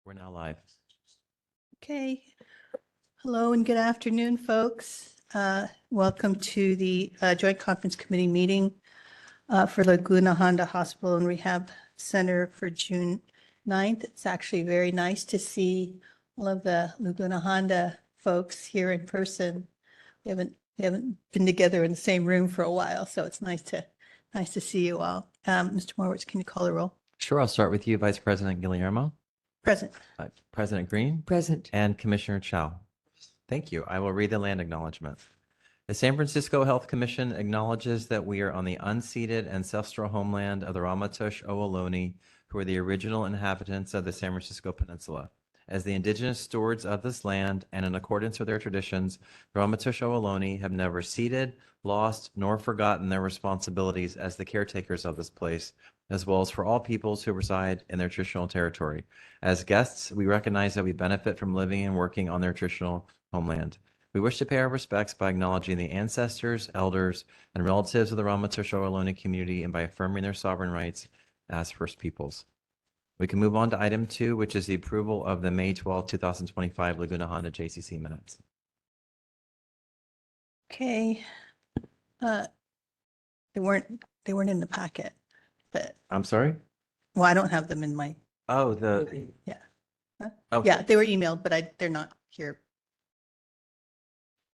We're now live. Okay. Hello and good afternoon, folks. Welcome to the Joint Conference Committee meeting for Laguna Honda Hospital and Rehab Center for June 9th. It's actually very nice to see all of the Laguna Honda folks here in person. We haven't been together in the same room for a while, so it's nice to see you all. Mr. Morwitz, can you call the roll? Sure, I'll start with you, Vice President Guillermo, Present. President Green, Present. and Commissioner Chow. Thank you. I will read the land acknowledgement. The San Francisco Health Commission acknowledges that we are on the unceded ancestral homeland of the Ramaytush Ohlone, who are the original inhabitants of the San Francisco Peninsula. As the indigenous stewards of this land and in accordance with their traditions, the Ramaytush Ohlone have never ceded, lost, nor forgotten their responsibilities as the caretakers of this place, as well as for all peoples who reside in their traditional territory. As guests, we recognize that we benefit from living and working on their traditional homeland. We wish to pay our respects by acknowledging the ancestors, elders, and relatives of the Ramaytush Ohlone community and by affirming their sovereign rights as First Peoples. We can move on to item 2, which is the approval of the May 12, 2025 Laguna Honda JCC minutes. Okay. They weren't in the packet, but I'm sorry? well, I don't have them in my, Oh, yeah. Huh? Oh. Yeah, they were emailed, but they're not here.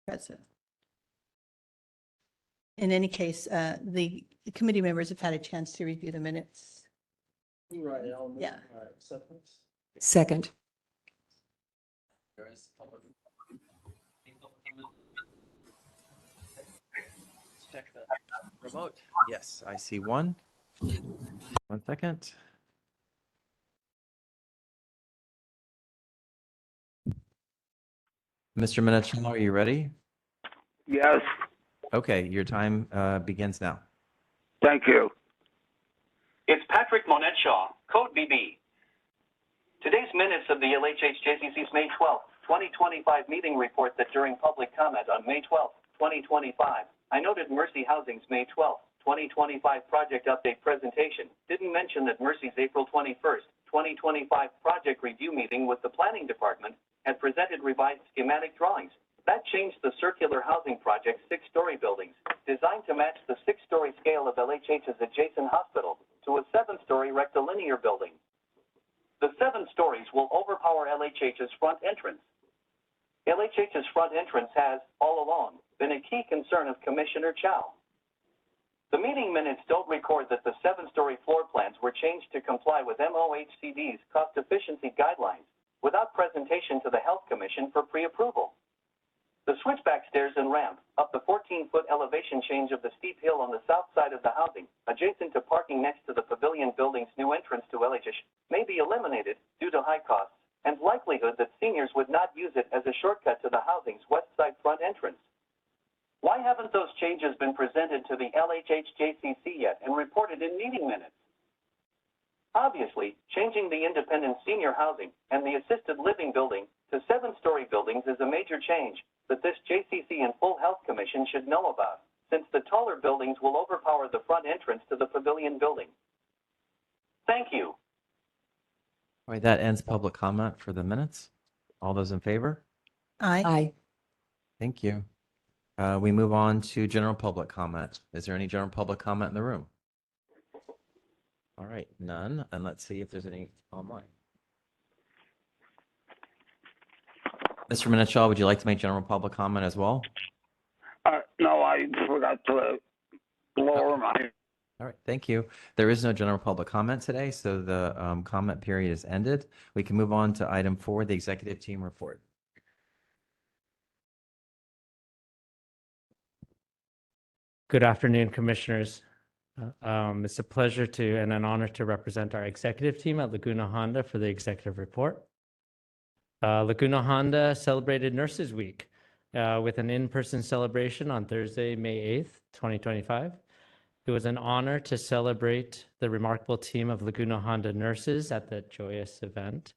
Present. In any case, the committee members have had a chance to review the minutes. Right, I'll move, Yeah. acceptance. Second. Check the remote. Yes, I see one. 1 second. Mr. Minachino, are you ready? Yes, Okay, your time begins now. thank you. It's Patrick Monetshaw, Code BB. Today's minutes of the LHH JCC's May 12, 2025 meeting report that during public comment on May 12, 2025, I noted Mercy Housing's May 12, 2025 project update presentation didn't mention that Mercy's April 21, 2025 project review meeting with the planning department had presented revised schematic drawings. That changed the circular housing project's 6-story buildings, designed to match the 6-story scale of LHH's adjacent hospital, to a 7-story rectilinear building. The 7 stories will overpower LHH's front entrance. LHH's front entrance has, all along, been a key concern of Commissioner Chow. The meeting minutes don't record that the 7-story floor plans were changed to comply with MOHCD's cost efficiency guidelines, without presentation to the Health Commission for pre-approval. The switchback stairs and ramp, up the 14-foot elevation change of the steep hill on the south side of the housing, adjacent to parking next to the pavilion building's new entrance to LHH, may be eliminated due to high costs and likelihood that seniors would not use it as a shortcut to the housing's west side front entrance. Why haven't those changes been presented to the LHH JCC yet and reported in meeting minutes? Obviously, changing the independent senior housing and the assisted living building to 7-story buildings is a major change that this JCC and full Health Commission should know about, since the taller buildings will overpower the front entrance to the pavilion building. Thank you. All right, that ends public comment for the minutes. All those in favor? Aye. Aye. Thank you. We move on to general public comment. Is there any general public comment in the room? All right, none. And let's see if there's any online. Mr. Minachal, would you like to make general public comment as well? No, I forgot to lower my. All right, thank you. There is no general public comment today, so the comment period is ended. We can move on to item 4, the executive team report. Good afternoon, commissioners. It's a pleasure and an honor to represent our executive team at Laguna Honda for the executive report. Laguna Honda celebrated Nurses Week with an in-person celebration on Thursday, May 8th, 2025. It was an honor to celebrate the remarkable team of Laguna Honda nurses at the joyous event.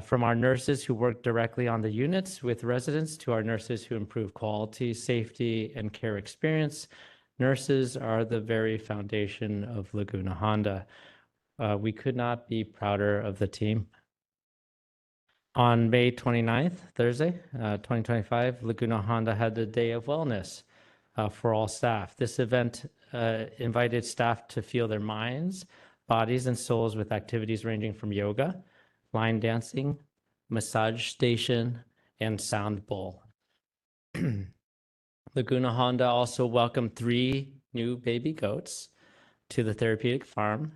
From our nurses who work directly on the units with residents to our nurses who improve quality, safety, and care experience, nurses are the very foundation of Laguna Honda. We could not be prouder of the team. On May 29th, Thursday, 2025, Laguna Honda had the Day of Wellness for all staff. This event invited staff to feel their minds, bodies, and souls with activities ranging from yoga, line dancing, massage station, and sound bowl. Laguna Honda also welcomed 3 new baby goats to the therapeutic farm.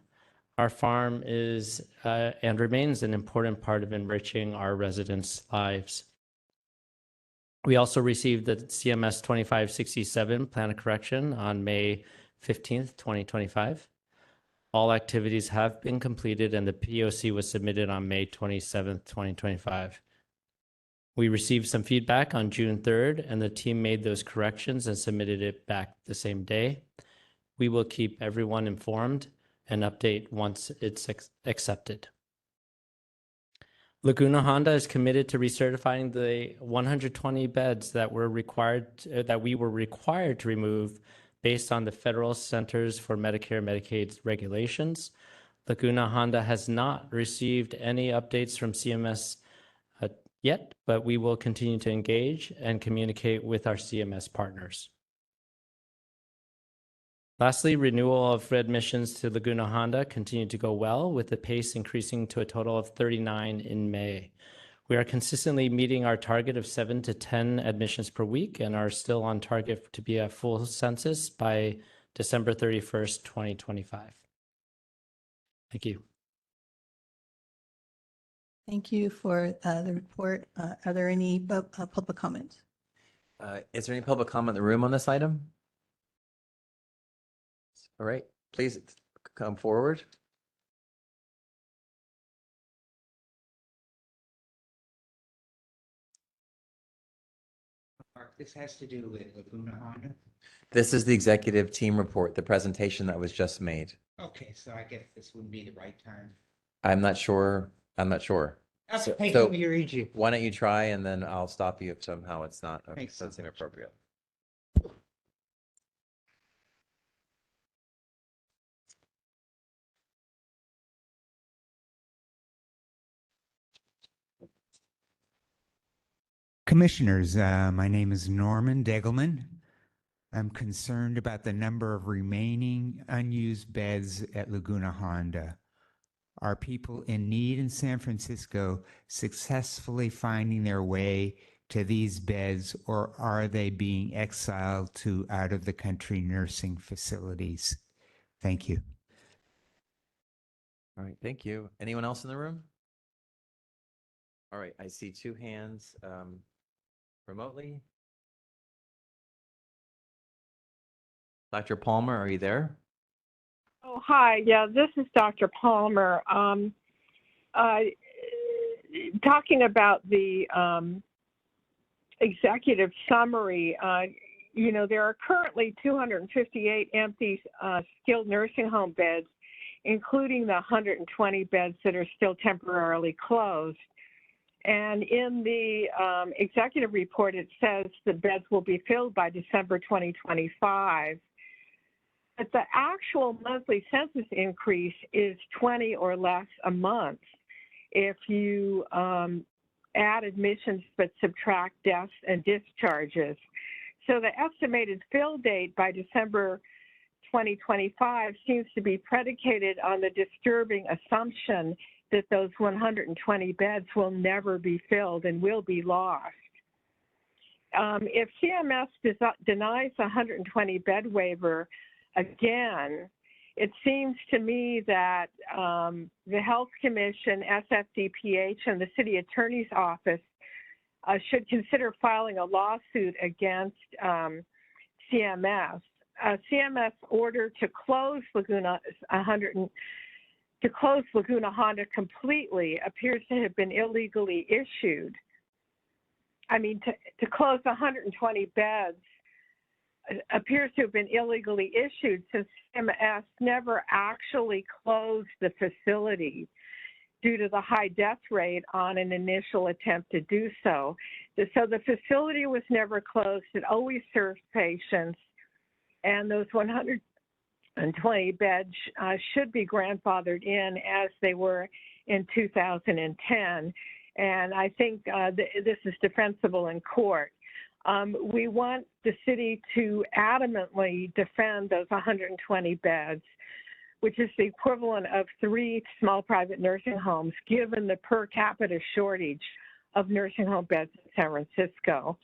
Our farm is and remains an important part of enriching our residents' lives. We also received the CMS 2567 plan of correction on May 15th, 2025. All activities have been completed and the POC was submitted on May 27th, 2025. We received some feedback on June 3rd and the team made those corrections and submitted it back the same day. We will keep everyone informed and update once it's accepted. Laguna Honda is committed to recertifying the 120 beds that we were required to remove based on the Federal Centers for Medicare and Medicaid regulations. Laguna Honda has not received any updates from CMS yet, but we will continue to engage and communicate with our CMS partners. Lastly, renewal of admissions to Laguna Honda continued to go well, with the pace increasing to a total of 39 in May. We are consistently meeting our target of 7 to 10 admissions per week and are still on target to be at full census by December 31st, 2025. Thank you. Thank you for the report. Are there any public comments? Is there any public comment in the room on this item? All right, please come forward. Mark, this has to do with Laguna Honda. This is the executive team report, the presentation that was just made. Okay, so I guess this wouldn't be the right time. I'm not sure. Okay, So- you read you. Why don't you try and then I'll stop you if somehow it's not, Thanks so doesn't seem much. appropriate. Commissioners, my name is Norman Degelman. I'm concerned about the number of remaining unused beds at Laguna Honda. Are people in need in San Francisco successfully finding their way to these beds, or are they being exiled to out-of-the-country nursing facilities? Thank you. All right, thank you. Anyone else in the room? All right, I see 2 hands remotely. Dr. Palmer, are you there? Oh, hi. Yeah, this is Dr. Palmer. Talking about the executive summary, there are currently 258 empty skilled nursing home beds, including the 120 beds that are still temporarily closed. And in the executive report, it says the beds will be filled by December 2025. But the actual monthly census increase is 20 or less a month if you add admissions but subtract deaths and discharges. So the estimated fill date by December 2025 seems to be predicated on the disturbing assumption that those 120 beds will never be filled and will be lost. If CMS denies the 120 bed waiver again, it seems to me that the Health Commission, SFDPH, and the City Attorney's Office should consider filing a lawsuit against CMS. CMS order to close Laguna Honda completely appears to have been illegally issued. I mean, to close 120 beds appears to have been illegally issued since CMS never actually closed the facility due to the high death rate on an initial attempt to do so. So the facility was never closed. It always served patients, and those 120 beds should be grandfathered in as they were in 2010. And I think this is defensible in court. We want the city to adamantly defend those 120 beds, which is the equivalent of 3 small private nursing homes, given the per capita shortage of nursing home beds in San Francisco.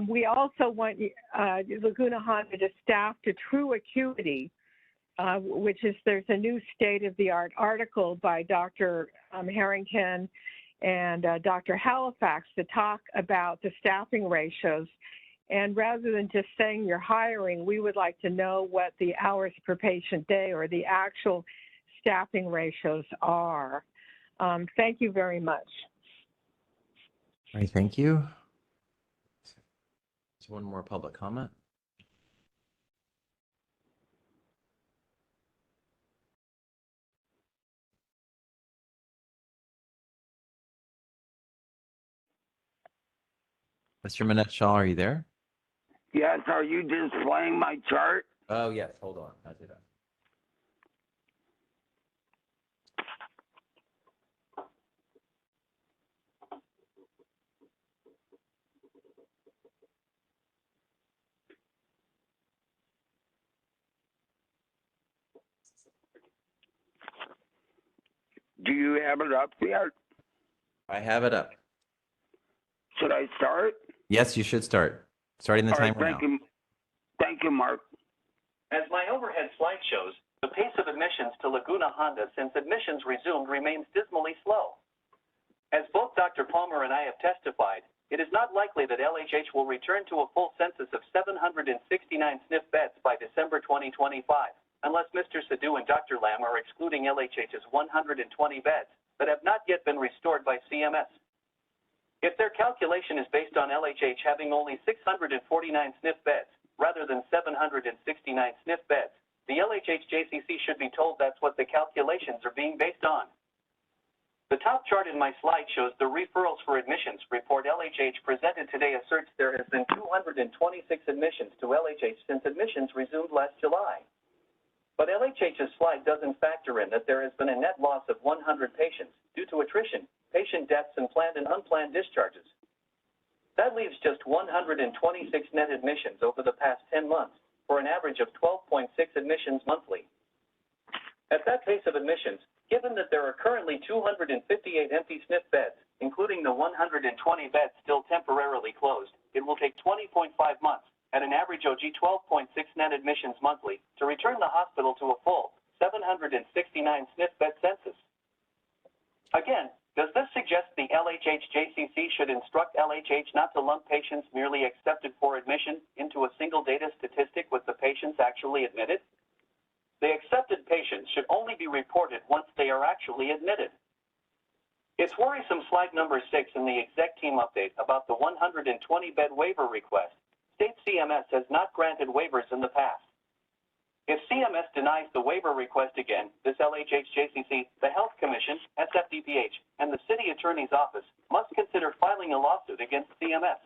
We also want Laguna Honda to staff to true acuity, which is there's a new state-of-the-art article by Dr. Harrington and Dr. Halifax to talk about the staffing ratios. And rather than just saying you're hiring, we would like to know what the hours per patient day or the actual staffing ratios are. Thank you very much. All right, thank you. Is one more public comment? Mr. Manette-Shaw, are you there? Yes, are you displaying my chart? Oh, yes, hold on. I'll do that. Do you have it up yet? I have it up. Should I start? Yes, you should start. Starting the All right, timer now. thank you. Thank you, Mark. As my overhead slide shows, the pace of admissions to Laguna Honda since admissions resumed remains dismally slow. As both Dr. Palmer and I have testified, it is not likely that LHH will return to a full census of 769 SNF beds by December 2025, unless Mr. Sadu and Dr. Lam are excluding LHH's 120 beds that have not yet been restored by CMS. If their calculation is based on LHH having only 649 SNF beds rather than 769 SNF beds, the LHH JCC should be told that's what the calculations are being based on. The top chart in my slide shows the referrals for admissions report LHH presented today asserts there has been 226 admissions to LHH since admissions resumed last July. But LHH's slide doesn't factor in that there has been a net loss of 100 patients due to attrition, patient deaths, and planned and unplanned discharges. That leaves just 126 net admissions over the past 10 months for an average of 12.6 admissions monthly. At that pace of admissions, given that there are currently 258 empty SNF beds, including the 120 beds still temporarily closed, it will take 20.5 months at an average OG 12.6 net admissions monthly to return the hospital to a full 769 SNF bed census. Again, does this suggest the LHH JCC should instruct LHH not to lump patients merely accepted for admission into a single data statistic with the patients actually admitted? The accepted patients should only be reported once they are actually admitted. It's worrisome slide number 6 in the exec team update about the 120-bed waiver request. State CMS has not granted waivers in the past. If CMS denies the waiver request again, this LHH JCC, the Health Commission, SFDPH, and the City Attorney's Office must consider filing a lawsuit against CMS.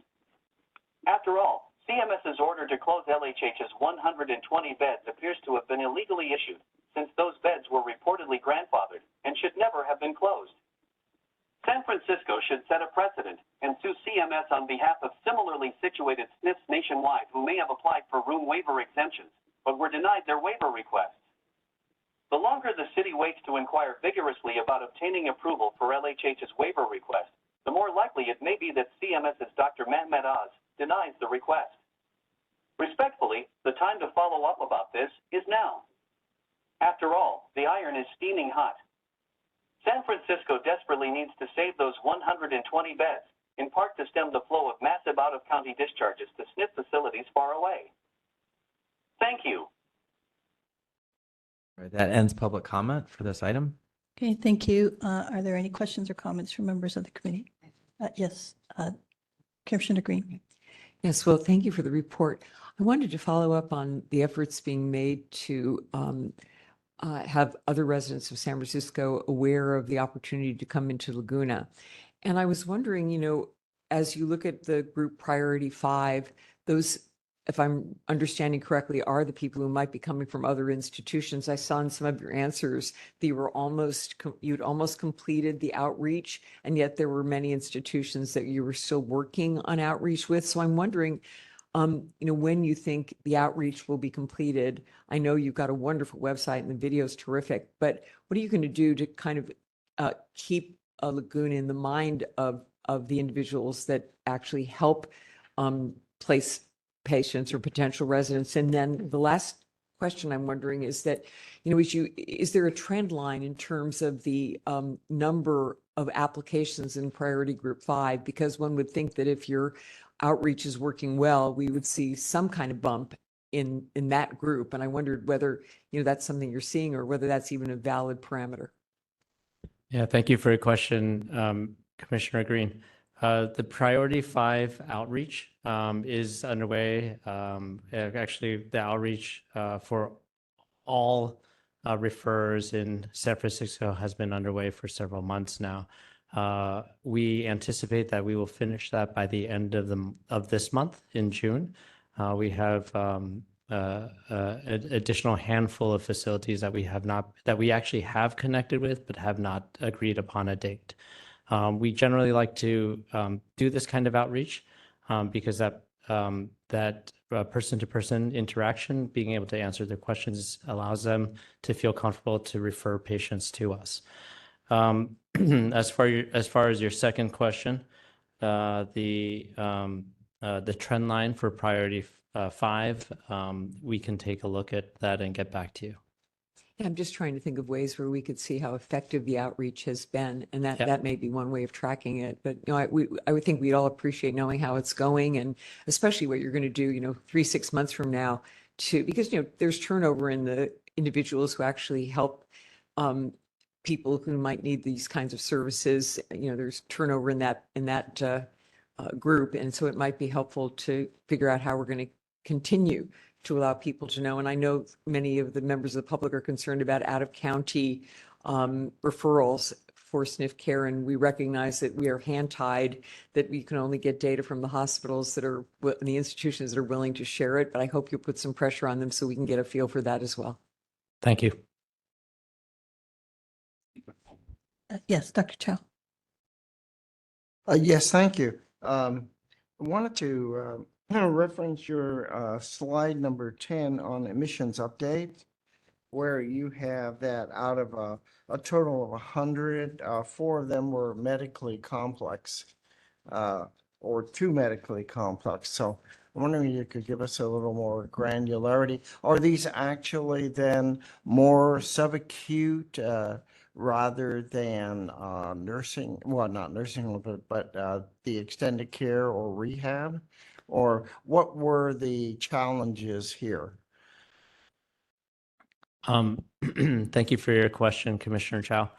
After all, CMS's order to close LHH's 120 beds appears to have been illegally issued, since those beds were reportedly grandfathered and should never have been closed. San Francisco should set a precedent and sue CMS on behalf of similarly situated SNFs nationwide who may have applied for room waiver exemptions, but were denied their waiver requests. The longer the city waits to inquire vigorously about obtaining approval for LHH's waiver request, the more likely it may be that CMS's Dr. Mehmet Oz denies the request. Respectfully, the time to follow up about this is now. After all, the iron is steaming hot. San Francisco desperately needs to save those 120 beds, in part to stem the flow of massive out-of-county discharges to SNF facilities far away. Thank you. All right, that ends public comment for this item. Okay, thank you. Are there any questions or comments from members of the committee? Yes, Commissioner Green. Yes, well, thank you for the report. I wanted to follow up on the efforts being made to have other residents of San Francisco aware of the opportunity to come into Laguna. And I was wondering, as you look at the group priority 5, those if I'm understanding correctly, are the people who might be coming from other institutions. I saw in some of your answers that you were you'd almost completed the outreach, and yet there were many institutions that you were still working on outreach with. So I'm wondering, when you think the outreach will be completed. I know you've got a wonderful website and the video is terrific, but what are you going to do to kind of keep Laguna in the mind of the individuals that actually help place patients or potential residents? And then the last question I'm wondering is that, is there a trend line in terms of the number of applications in priority group 5? Because one would think that if your outreach is working well, we would see some kind of bump in that group. And I wondered whether, that's something you're seeing or whether that's even a valid parameter. Yeah, thank you for your question, Commissioner Green. The Priority 5 outreach is underway. Actually, the outreach for all referrers in San Francisco has been underway for several months now. We anticipate that we will finish that by the end of this month in June. We have an additional handful of facilities that we actually have connected with, but have not agreed upon a date. We generally like to do this kind of outreach because that person-to-person interaction, being able to answer their questions, allows them to feel comfortable to refer patients to us. As far as your second question, the trend line for Priority 5, we can take a look at that and get back to you. Yeah, I'm just trying to think of ways where we could see how effective the outreach has been, and that may be one way of tracking it. But I would think we'd all appreciate knowing how it's going, and especially what you're going to do, 3-6 months from now, because there's turnover in the individuals who actually help people who might need these kinds of services. There's turnover in that group, and so it might be helpful to figure out how we're going to continue to allow people to know. And I know many of the members of the public are concerned about out-of-county referrals for SNF care, and we recognize that we are hand-tied, that we can only get data from the hospitals and the institutions that are willing to share it. But I hope you'll put some pressure on them so we can get a feel for that as well. Thank you. Yes, Dr. Chow. Yes, thank you. I wanted to reference your slide number 10 on emissions update, where you have that out of a total of 100, 4 of them were medically complex, or 2 medically complex. So I'm wondering if you could give us a little more granularity. Are these actually then more subacute rather than nursing, well, not nursing home, but the extended care or rehab? Or what were the challenges here? Thank you for your question, Commissioner Chow.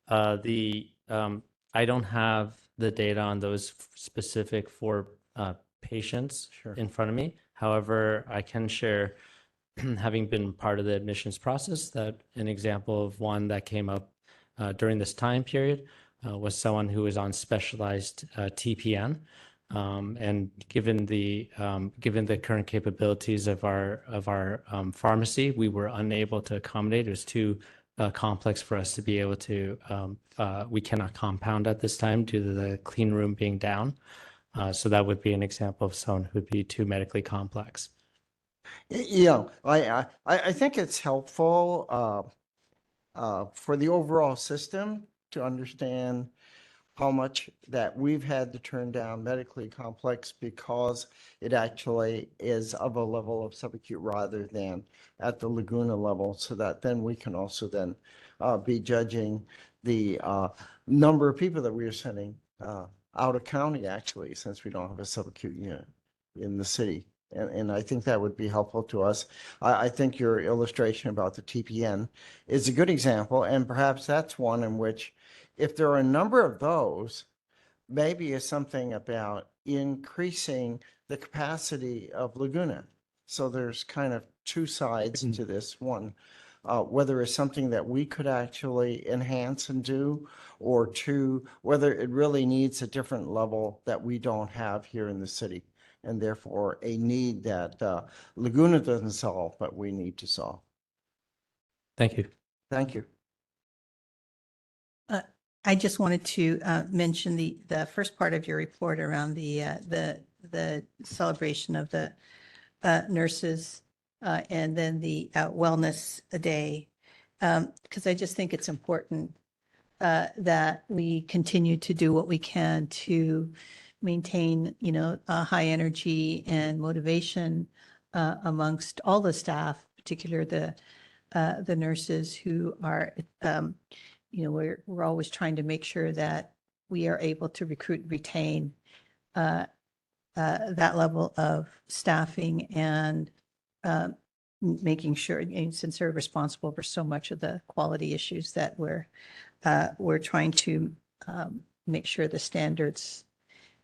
I don't have the data on those specific 4 patients in front of me. However, I can share, having been part of the admissions process, that an example of one that came up during this time period was someone who was on specialized TPN. And given the current capabilities of our pharmacy, we were unable to accommodate. It was too complex for us to be able to. We cannot compound at this time due to the clean room being down. So that would be an example of someone who would be too medically complex. Yeah, I think it's helpful for the overall system to understand how much that we've had to turn down medically complex because it actually is of a level of subacute rather than at the Laguna level, so that then we can also then be judging the number of people that we are sending out of county, actually, since we don't have a subacute unit in the city. And I think that would be helpful to us. I think your illustration about the TPN is a good example, and perhaps that's one in which, if there are a number of those, maybe it's something about increasing the capacity of Laguna. So there's kind of 2 sides to this one, whether it's something that we could actually enhance and do, or 2, whether it really needs a different level that we don't have here in the city. and therefore a need that Laguna doesn't solve, but we need to solve. Thank you. Thank you. I just wanted to mention the first part of your report around the celebration of the nurses and then the wellness day, because I just think it's important that we continue to do what we can to maintain, high energy and motivation amongst all the staff, particularly the nurses who are, we're always trying to make sure that we are able to recruit, and retain that level of staffing and making sure, since they're responsible for so much of the quality issues that we're trying to make sure the standards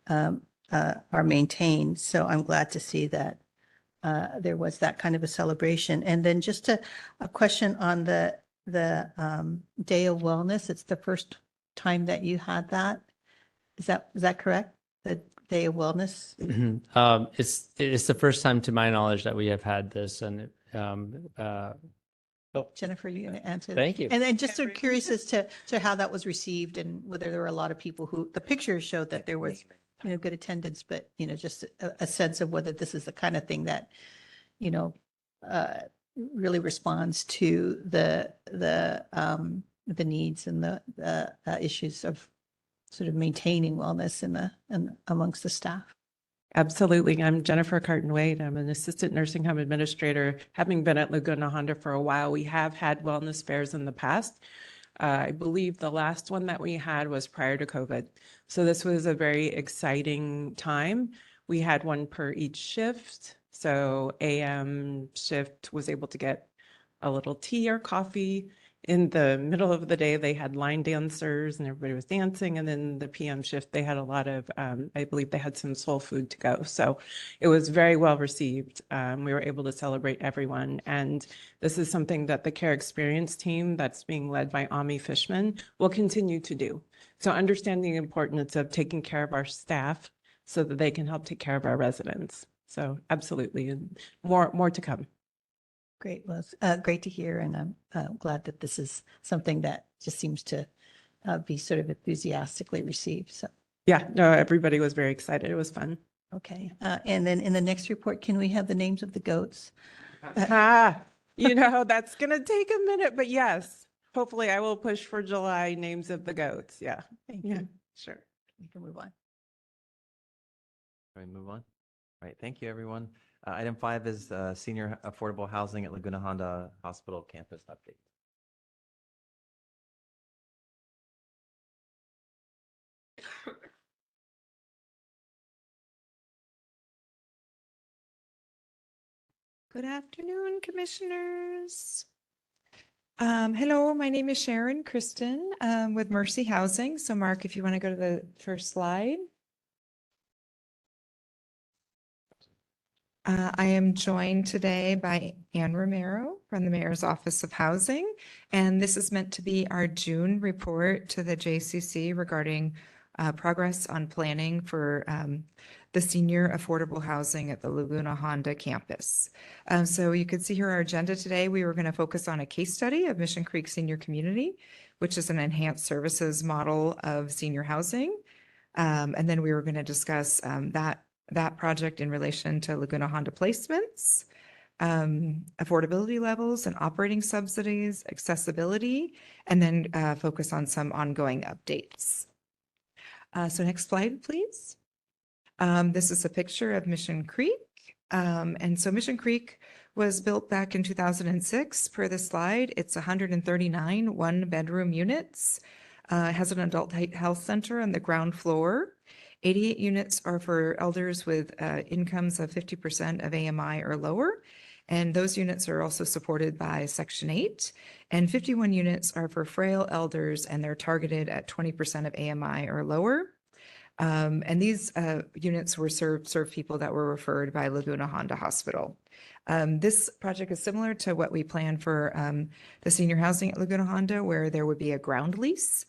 are maintained. So I'm glad to see that there was that kind of a celebration. And then just a question on the Day of Wellness. It's the first time that you had that. Is that correct? The Day of Wellness? It's the first time, to my knowledge, that we have had this, and Jennifer, you going to answer? Thank you. And then just so curious as to how that was received and whether there were a lot of people who, the pictures showed that there was, good attendance, but, just a sense of whether this is the kind of thing that, really responds to the needs and the issues of sort of maintaining wellness in amongst the staff. Absolutely. I'm Jennifer Carton-Wade. I'm an assistant nursing home administrator. Having been at Laguna Honda for a while, we have had wellness fairs in the past. I believe the last one that we had was prior to COVID. So this was a very exciting time. We had one per each shift. So AM shift was able to get a little tea or coffee. In the middle of the day, they had line dancers and everybody was dancing. And then the PM shift, they had a lot of, I believe they had some soul food to go. So it was very well received. We were able to celebrate everyone. And this is something that the Care Experience team that's being led by Ami Fishman will continue to do. So understanding the importance of taking care of our staff so that they can help take care of our residents. So absolutely, and more to come. Great. Well, it's great to hear. And I'm glad that this is something that just seems to be sort of enthusiastically received. So, Yeah, no, everybody was very excited. It was fun. okay. And then in the next report, can we have the names of the goats? That's going to take a minute, but yes, hopefully I will push for July names of the goats. Yeah. Thank Yeah, you. sure. We can move on. Can we move on? All right, thank you, everyone. Item 5 is senior affordable housing at Laguna Honda Hospital campus update. Good afternoon, commissioners. Hello, my name is Sharon Kristen with Mercy Housing. So Mark, if you want to go to the first slide. I am joined today by Ann Romero from the Mayor's Office of Housing, and this is meant to be our June report to the JCC regarding progress on planning for the senior affordable housing at the Laguna Honda campus. So you can see here our agenda today. We were going to focus on a case study of Mission Creek Senior Community, which is an enhanced services model of senior housing. And then we were going to discuss that project in relation to Laguna Honda placements, affordability levels and operating subsidies, accessibility, and then focus on some ongoing updates. So next slide, please. This is a picture of Mission Creek. And so Mission Creek was built back in 2006 per the slide. It's 139 one-bedroom units. It has an adult health center on the ground floor. 88 units are for elders with incomes of 50% of AMI or lower. And those units are also supported by Section 8. And 51 units are for frail elders, and they're targeted at 20% of AMI or lower. And these units were serve people that were referred by Laguna Honda Hospital. This project is similar to what we planned for the senior housing at Laguna Honda, where there would be a ground lease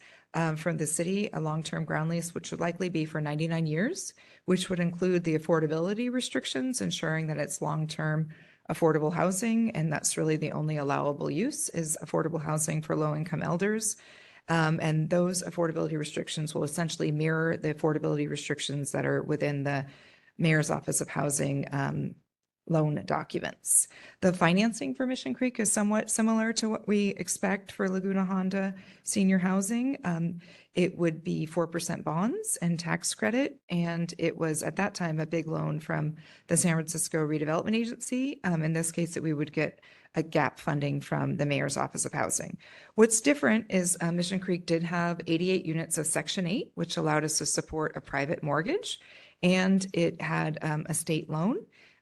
from the city, a long-term ground lease, which would likely be for 99 years, which would include the affordability restrictions, ensuring that it's long-term affordable housing. And that's really the only allowable use is affordable housing for low-income elders. And those affordability restrictions will essentially mirror the affordability restrictions that are within the Mayor's Office of Housing loan documents. The financing for Mission Creek is somewhat similar to what we expect for Laguna Honda senior housing. It would be 4% bonds and tax credit, and it was at that time a big loan from the San Francisco Redevelopment Agency. In this case, that we would get a gap funding from the Mayor's Office of Housing. What's different is Mission Creek did have 88 units of Section 8, which allowed us to support a private mortgage, and it had a state loan.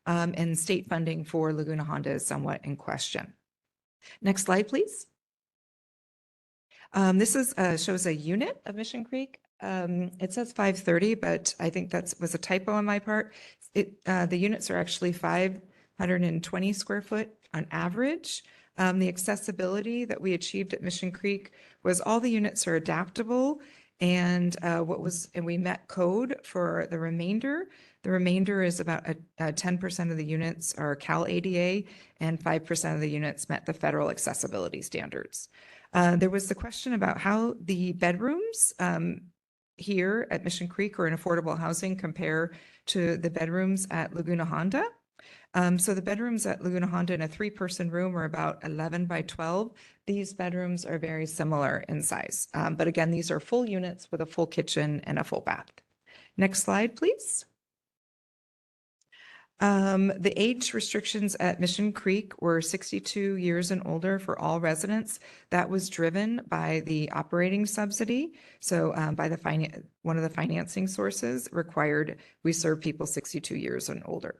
And state funding for Laguna Honda is somewhat in question. Next slide, please. This shows a unit of Mission Creek. It says 530, but I think that was a typo on my part. The units are actually 520 square foot on average. The accessibility that we achieved at Mission Creek was all the units are adaptable, and we met code for the remainder. The remainder is about 10% of the units are Cal ADA, and 5% of the units met the federal accessibility standards. There was the question about how the bedrooms here at Mission Creek or in affordable housing compare to the bedrooms at Laguna Honda. So the bedrooms at Laguna Honda in a 3-person room are about 11 by 12. These bedrooms are very similar in size. But again, these are full units with a full kitchen and a full bath. Next slide, please. The age restrictions at Mission Creek were 62 years and older for all residents. That was driven by the operating subsidy. So by one of the financing sources required we serve people 62 years and older.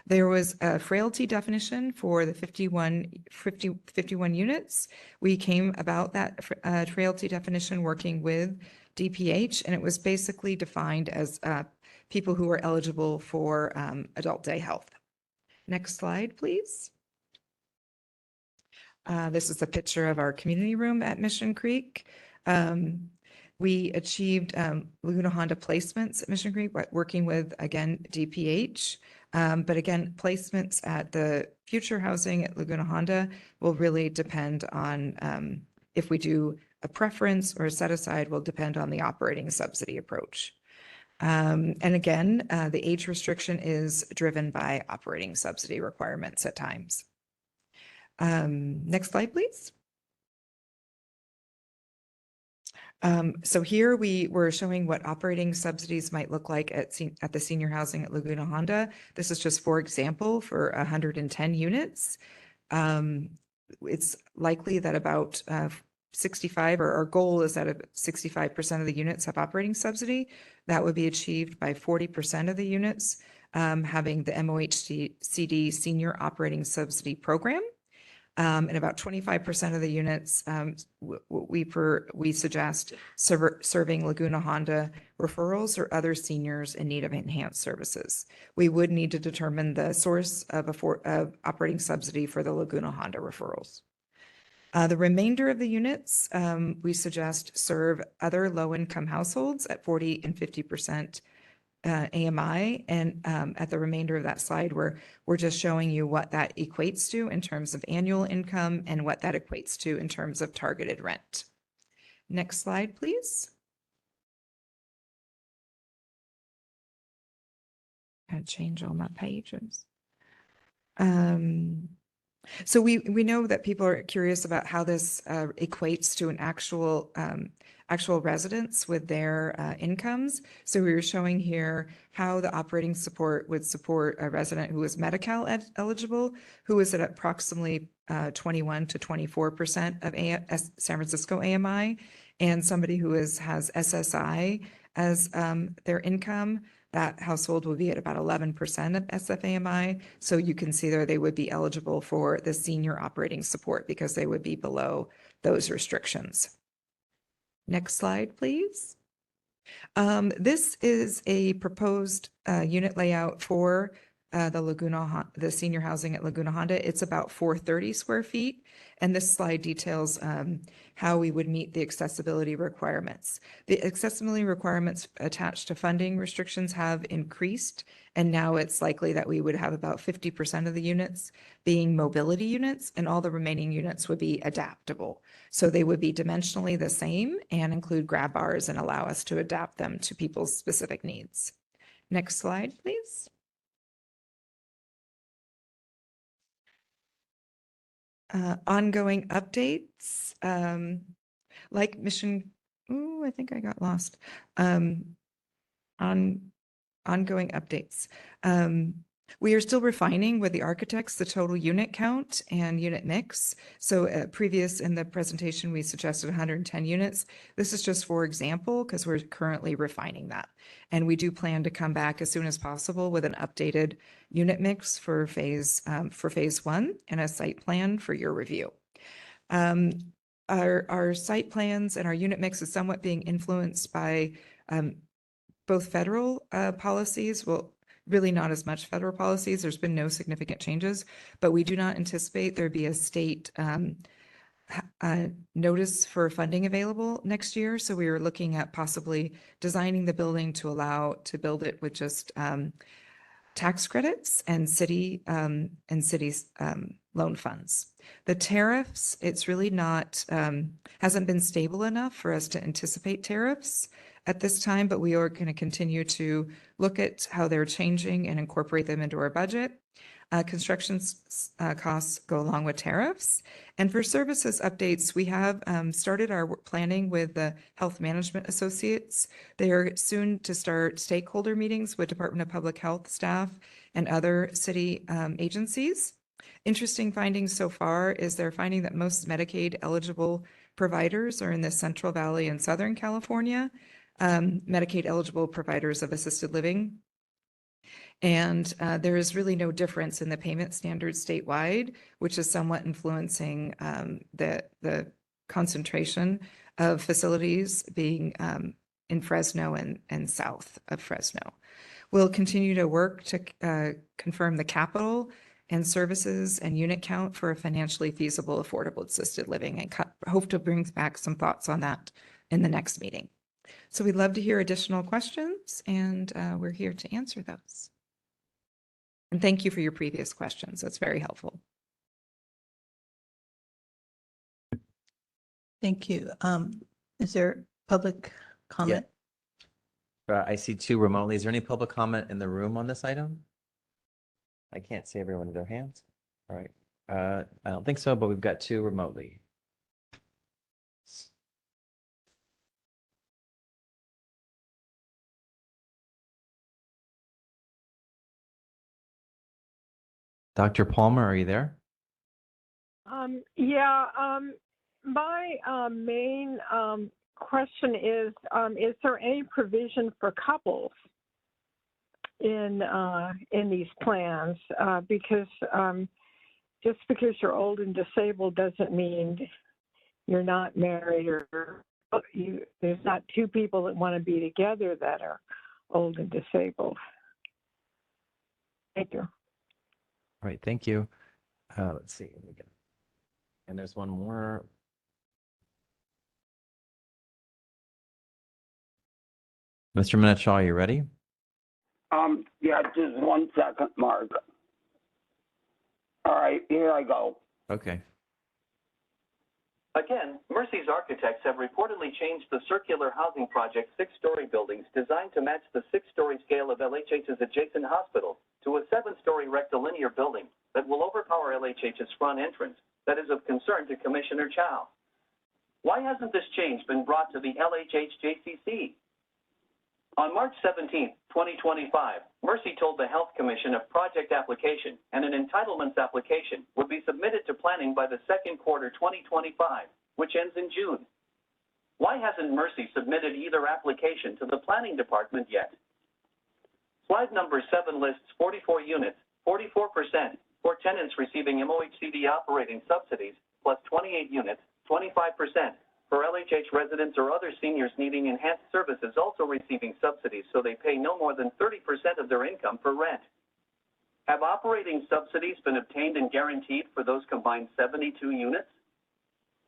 There was a frailty definition for the 51 units. We came about that frailty definition working with DPH, and it was basically defined as people who are eligible for adult day health. Next slide, please. This is a picture of our community room at Mission Creek. We achieved Laguna Honda placements at Mission Creek, working with, again, DPH. But again, placements at the future housing at Laguna Honda will really depend on if we do a preference or a set aside will depend on the operating subsidy approach. And again, the age restriction is driven by operating subsidy requirements at times. Next slide, please. So here we were showing what operating subsidies might look like at the senior housing at Laguna Honda. This is just for example for 110 units. It's likely that about 65, or our goal is that 65% of the units have operating subsidy. That would be achieved by 40% of the units having the MOHCD Senior Operating Subsidy Program. And about 25% of the units we suggest serving Laguna Honda referrals or other seniors in need of enhanced services. We would need to determine the source of operating subsidy for the Laguna Honda referrals. The remainder of the units we suggest serve other low-income households at 40 and 50% AMI, and at the remainder of that slide, we're just showing you what that equates to in terms of annual income and what that equates to in terms of targeted rent. Next slide, please. I'll change all my pages. So we know that people are curious about how this equates to an actual residence with their incomes. So we were showing here how the operating support would support a resident who is Medi-Cal eligible, who is at approximately 21 to 24% of San Francisco AMI, and somebody who has SSI as their income. That household would be at about 11% of SFAMI. So you can see there they would be eligible for the senior operating support because they would be below those restrictions. Next slide, please. This is a proposed unit layout for the senior housing at Laguna Honda, it's about 430 square feet. And this slide details how we would meet the accessibility requirements. The accessibility requirements attached to funding restrictions have increased, and now it's likely that we would have about 50% of the units being mobility units, and all the remaining units would be adaptable. So they would be dimensionally the same and include grab bars and allow us to adapt them to people's specific needs. Next slide, please. Ongoing updates, like mission, I think I got lost. On ongoing updates. We are still refining with the architects the total unit count and unit mix. So previous in the presentation, we suggested 110 units. This is just for example, because we're currently refining that. And we do plan to come back as soon as possible with an updated unit mix for phase one and a site plan for your review. Our site plans and our unit mix is somewhat being influenced by both federal policies, well, really not as much federal policies. There's been no significant changes, but we do not anticipate there be a state notice for funding available next year. So we are looking at possibly designing the building to allow to build it with just tax credits and city's loan funds. The tariffs, it's really not, hasn't been stable enough for us to anticipate tariffs at this time, but we are going to continue to look at how they're changing and incorporate them into our budget. Construction costs go along with tariffs. And for services updates, we have started our planning with the Health Management Associates. They are soon to start stakeholder meetings with Department of Public Health staff and other city agencies. Interesting findings so far is they're finding that most Medicaid eligible providers are in the Central Valley and Southern California, Medicaid eligible providers of assisted living. And there is really no difference in the payment standards statewide, which is somewhat influencing the concentration of facilities being in Fresno and south of Fresno. We'll continue to work to confirm the capital and services and unit count for a financially feasible, affordable assisted living, and hope to bring back some thoughts on that in the next meeting. So we'd love to hear additional questions, and we're here to answer those. And thank you for your previous questions. That's very helpful. Thank you. Is there public comment? I see two remotely. Is there any public comment in the room on this item? I can't see everyone with their hands. All right. I don't think so, but we've got two remotely. Dr. Palmer, are you there? My main question is there any provision for couples in these plans? Because just because you're old and disabled doesn't mean you're not married, or there's not two people that want to be together that are old and disabled. Thank you. All right, thank you. Let's see. And there's one more. Mr. Minetshaw, are you ready? Yeah, just 1 second, Mark. All right, here I go. Okay. Again, Mercy's architects have reportedly changed the circular housing project 6-story buildings designed to match the 6-story scale of LHH's adjacent hospital to a 7-story rectilinear building that will overpower LHH's front entrance that is of concern to Commissioner Chow. Why hasn't this change been brought to the LHH JCC? On March 17, 2025, Mercy told the Health Commission a project application and an entitlements application would be submitted to planning by the second quarter 2025, which ends in June. Why hasn't Mercy submitted either application to the planning department yet? Slide number 7 lists 44 units, 44% for tenants receiving MOHCD operating subsidies, plus 28 units, 25%. For LHH residents or other seniors needing enhanced services also receiving subsidies, so they pay no more than 30% of their income for rent. Have operating subsidies been obtained and guaranteed for those combined 72 units?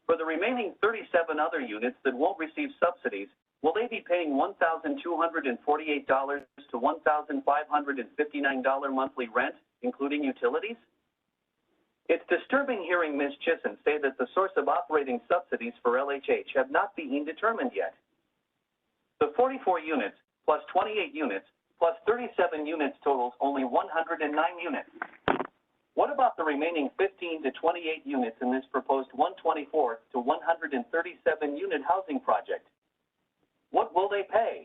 For the remaining 37 other units that won't receive subsidies, will they be paying $1,248 to $1,559 monthly rent, including utilities? It's disturbing hearing Ms. Chissen say that the source of operating subsidies for LHH have not been determined yet. The 44 units plus 28 units plus 37 units totals only 109 units. What about the remaining 15 to 28 units in this proposed 124 to 137 unit housing project? What will they pay?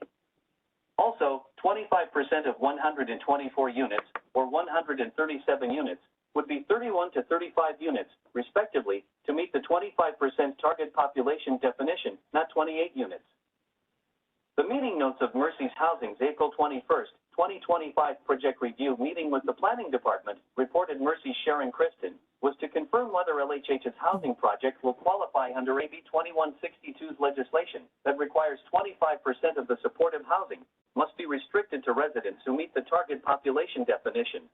Also, 25% of 124 units, or 137 units, would be 31 to 35 units, respectively, to meet the 25% target population definition, not 28 units. The meeting notes of Mercy's Housing's April 21st, 2025 project review meeting with the Planning Department, reported Mercy's Sharon Kristen, was to confirm whether LHH's housing project will qualify under AB 2162's legislation that requires 25% of the supportive housing must be restricted to residents who meet the target population definition,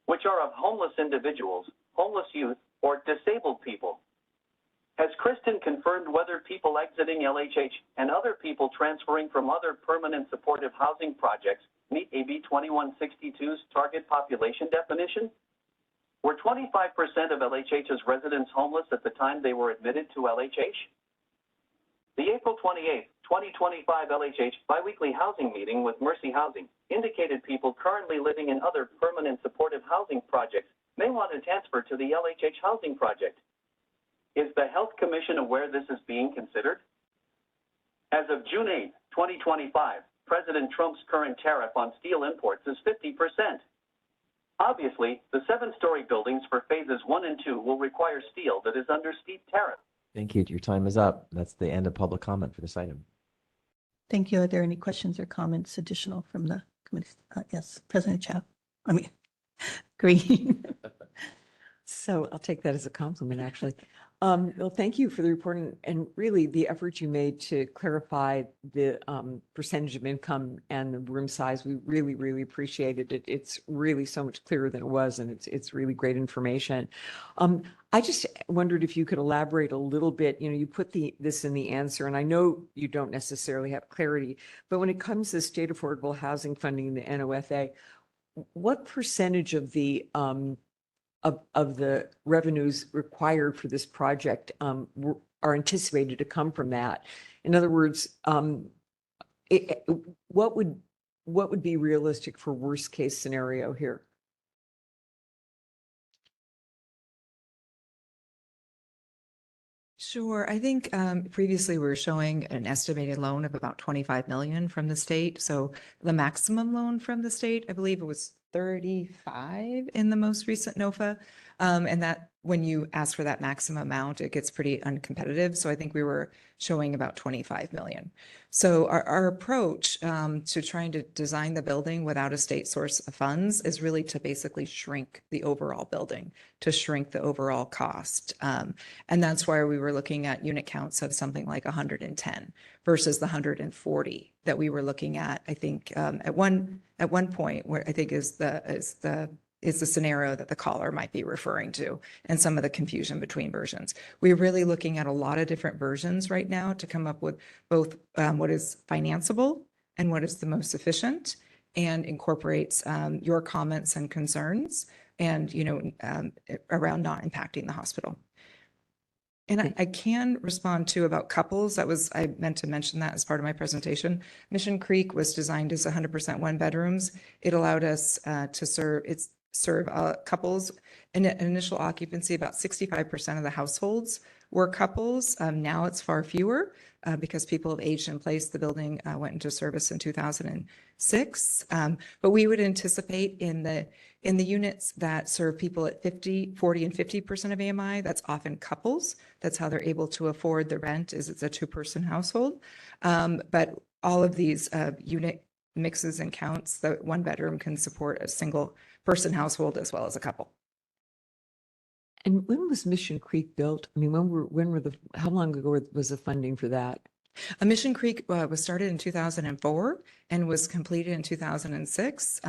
which are of homeless individuals, homeless youth, or disabled people. Has Kristen confirmed whether people exiting LHH and other people transferring from other permanent supportive housing projects meet AB 2162's target population definition? Were 25% of LHH's residents homeless at the time they were admitted to LHH? The April 28, 2025 LHH biweekly housing meeting with Mercy Housing indicated people currently living in other permanent supportive housing projects may want to transfer to the LHH housing project. Is the Health Commission aware this is being considered? As of June 8, 2025, President Trump's current tariff on steel imports is 50%. Obviously, the 7-story buildings for phases 1 and 2 will require steel that is under steep tariff. Thank you. Your time is up. That's the end of public comment for this item. Thank you. Are there any questions or comments additional from the committee? Yes, President Chow. I mean, Green. So I'll take that as a compliment, actually. Well, thank you for the report and really the effort you made to clarify the percentage of income and the room size. We really, really appreciated it. It's really so much clearer than it was, and it's really great information. I just wondered if you could elaborate a little bit. You know, you put this in the answer, and I know you don't necessarily have clarity, but when it comes to state affordable housing funding, the NOFA, what percentage of the of the revenues required for this project are anticipated to come from that? In other words, what would be realistic for worst case scenario here? Sure. I think previously we were showing an estimated loan of about 25 million from the state. So the maximum loan from the state, I believe it was 35 in the most recent NOFA. And that when you ask for that maximum amount, it gets pretty uncompetitive. So I think we were showing about 25 million. So our approach to trying to design the building without a state source of funds is really to basically shrink the overall building, to shrink the overall cost. And that's why we were looking at unit counts of something like 110 versus the 140 that we were looking at, I think, at one point, where I think is the scenario that the caller might be referring to and some of the confusion between versions. We're really looking at a lot of different versions right now to come up with both what is financeable and what is the most efficient, and incorporates your comments and concerns and, around not impacting the hospital. And I can respond to about couples. I meant to mention that as part of my presentation. Mission Creek was designed as 100% one bedrooms. It allowed us to serve couples. In initial occupancy, about 65% of the households were couples. Now it's far fewer because people have aged in place. The building went into service in 2006. But we would anticipate in the units that serve people at 40 and 50% of AMI, that's often couples. That's how they're able to afford the rent, is it's a 2-person household. But all of these unit mixes and counts, that 1 bedroom can support a single person household as well as a couple. And when was Mission Creek built? I mean, how long ago was the funding for that? Mission Creek was started in 2004 and was completed in 2006.